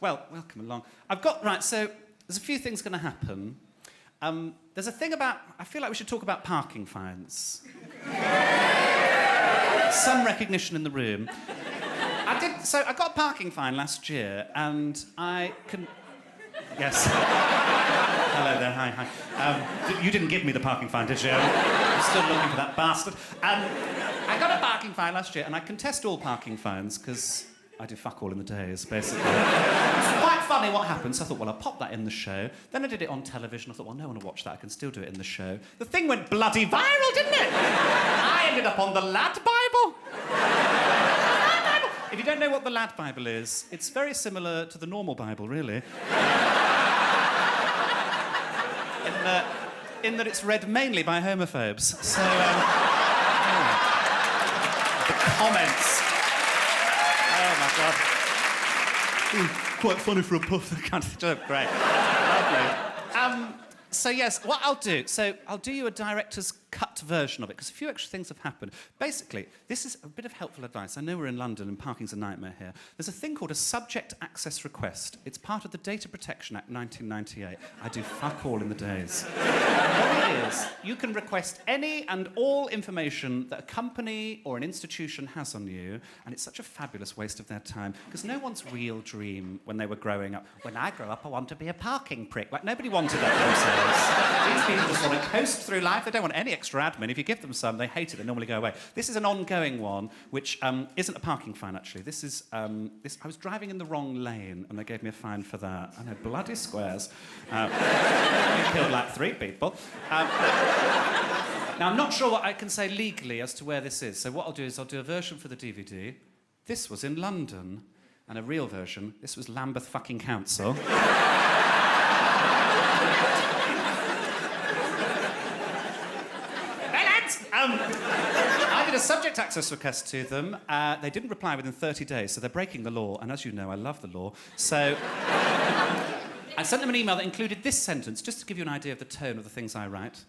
Well, welcome along. Right, so there's a few things going to happen. There's a thing about, I feel like we should talk about parking fines. Some recognition in the room. I got a parking fine last year, and I can... Yes. Hello there, hi. You didn't give me the parking fine, did you? I'm still looking for that bastard. I got a parking fine last year, and I contest all parking fines, because I do fuck all in the days, basically. It's quite funny what happened, so I thought, well, I'll pop that in the show. Then I did it on television. I thought, well, no one will watch that. I can still do it in the show. The thing went bloody viral, didn't it? I ended up on the Lad Bible. If you don't know what the Lad Bible is, it's very similar to the normal Bible, really. In that it's read mainly by homophobes. So, the comments. Oh, my God. Ooh, quite funny for a puff. Great. Lovely. So, yes, what I'll do... So, I'll do you a director's cut version of it, because a few extra things have happened. Basically, this is a bit of helpful advice. I know we're in London and parking's a nightmare here. There's a thing called a subject access request. It's part of the Data Protection Act 1998. I do fuck all in the days. What it is, you can request any and all information that a company or an institution has on you, and it's such a fabulous waste of their time, because no one's real dream when they were growing up, when I grow up, I want to be a parking prick. Like, nobody wanted that themselves. These people just want to coast through life. They don't want any extra admin. If you give them some, they hate it. They normally go away. This is an ongoing one, which isn't a parking fine, actually. This is... I was driving in the wrong lane, and they gave me a fine for that. I know, bloody squares. You killed like 3 people. Now, I'm not sure what I can say legally as to where this is. So what I'll do is I'll do a version for the DVD. This was in London. And a real version, this was Lambeth fucking Council. I did a subject access request to them. They didn't reply within 30 days, so they're breaking the law. And as you know, I love the law. So I sent them an email that included this sentence, just to give you an idea of the tone of the things I write.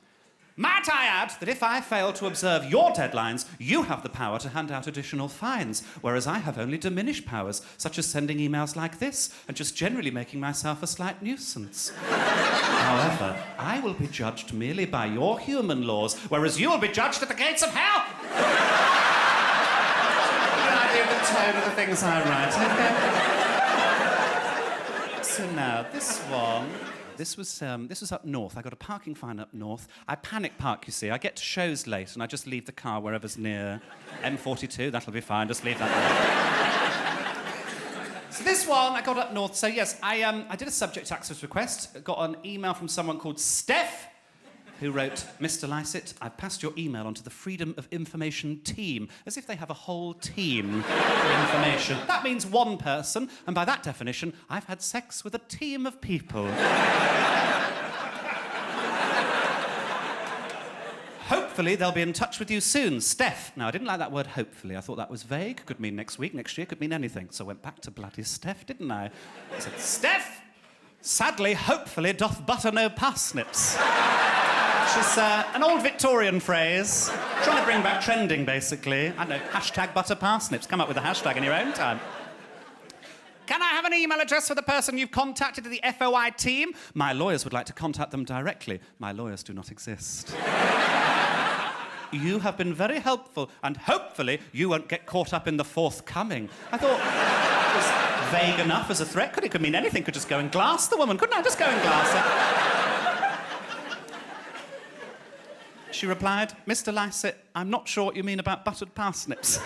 Might I add that if I fail to observe your deadlines, you have the power to hand out additional fines, whereas I have only diminished powers, such as sending emails like this and just generally making myself a slight nuisance. However, I will be judged merely by your human laws, whereas you will be judged at the gates of hell! An idea of the tone of the things I write, okay? So now, this one... This was up north. I got a parking fine up north. I panic park, you see. I get to shows late, and I just leave the car wherever's near. M42, that'll be fine. Just leave that there. So this one, I got up north. So, yes, I did a subject access request. Got an email from someone called Steph, who wrote, Mr. Lycett, I've passed your email onto the Freedom of Information team, as if they have a whole team for information. That means one person, and by that definition, I've had sex with a team of people. Hopefully, they'll be in touch with you soon. Steph. Now, I didn't like that word, hopefully. I thought that was vague. Could mean next week, next year, could mean anything. So I went back to bloody Steph, didn't I? I said, Steph, sadly, hopefully, doth butter no parsnips. Which is an old Victorian phrase. Trying to bring back trending, basically. I don't know, hashtag butter parsnips. Come up with a hashtag in your own time. Can I have an email address for the person you've contacted at the FOI team? My lawyers would like to contact them directly. My lawyers do not exist. You have been very helpful, and hopefully you won't get caught up in the forthcoming. I thought it was vague enough as a threat. It could mean anything. Could just go and glass the woman, couldn't I? Just go and glass her. She replied, Mr. Lycett, I'm not sure what you mean about buttered parsnips.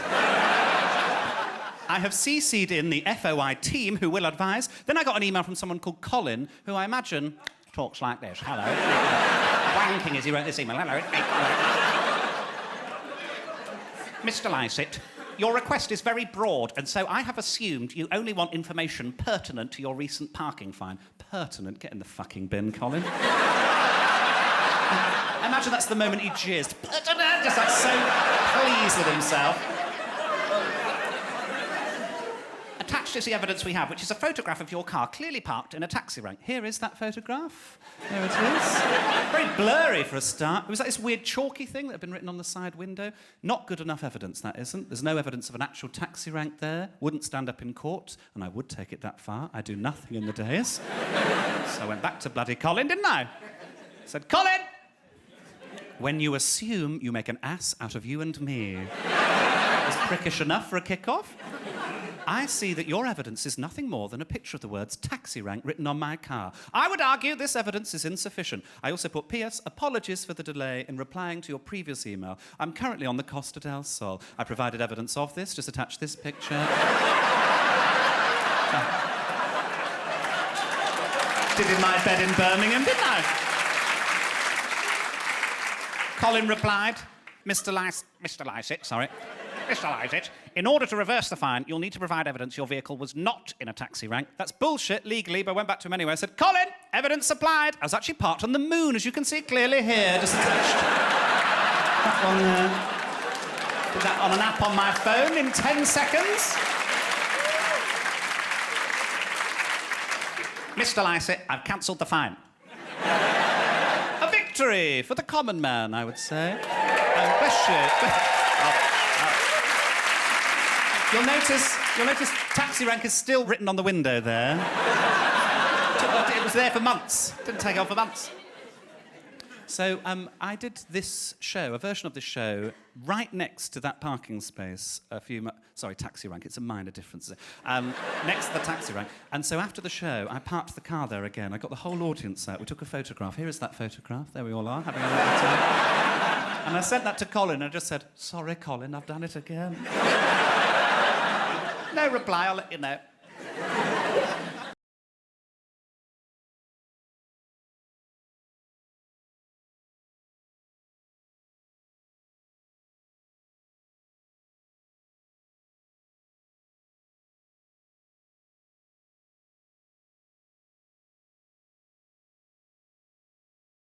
I have CC'd in the FOI team who will advise. Then I got an email from someone called Colin, who I imagine talks like this. Hello. Wanking as he wrote this email. Hello. Mr. Lycett, your request is very broad, and so I have assumed you only want information pertinent to your recent parking fine. Pertinent? Get in the fucking bin, Colin. I imagine that's the moment he jizzed. Just like so pleased with himself. Attached is the evidence we have, which is a photograph of your car clearly parked in a taxi rank. Here is that photograph. There it is. Very blurry for a start. It was like this weird chalky thing that had been written on the side window. Not good enough evidence, that isn't. There's no evidence of an actual taxi rank there. Wouldn't stand up in court, and I would take it that far. I do nothing in the days. So I went back to bloody Colin, didn't I? Said, Colin! When you assume, you make an ass out of you and me. Is prickish enough for a kick-off? I see that your evidence is nothing more than a picture of the words taxi rank written on my car. I would argue this evidence is insufficient. I also put P.S. Apologies for the delay in replying to your previous email. I'm currently on the Costa del Sol. I provided evidence of this. Just attach this picture. Did in my bed in Birmingham, didn't I? Colin replied, Mr. Lycett, sorry. Mr. Lycett, in order to reverse the fine, you'll need to provide evidence your vehicle was not in a taxi rank. That's bullshit legally, but I went back to him anyway. I said, Colin, evidence supplied. I was actually parked on the moon, as you can see clearly here, just attached. That one there. Did that on an app on my phone in 10 seconds. Mr. Lycett, I've cancelled the fine. A victory for the common man, I would say. Bless you. You'll notice taxi rank is still written on the window there. It was there for months. Didn't take off for months. So I did this show, a version of this show, right next to that parking space sorry, taxi rank, it's a minor difference. Next to the taxi rank. And so after the show, I parked the car there again. I got the whole audience out. We took a photograph. Here is that photograph. There we all are, having a lovely time. And I sent that to Colin. I just said, sorry, Colin, I've done it again. No reply, I'll let you know.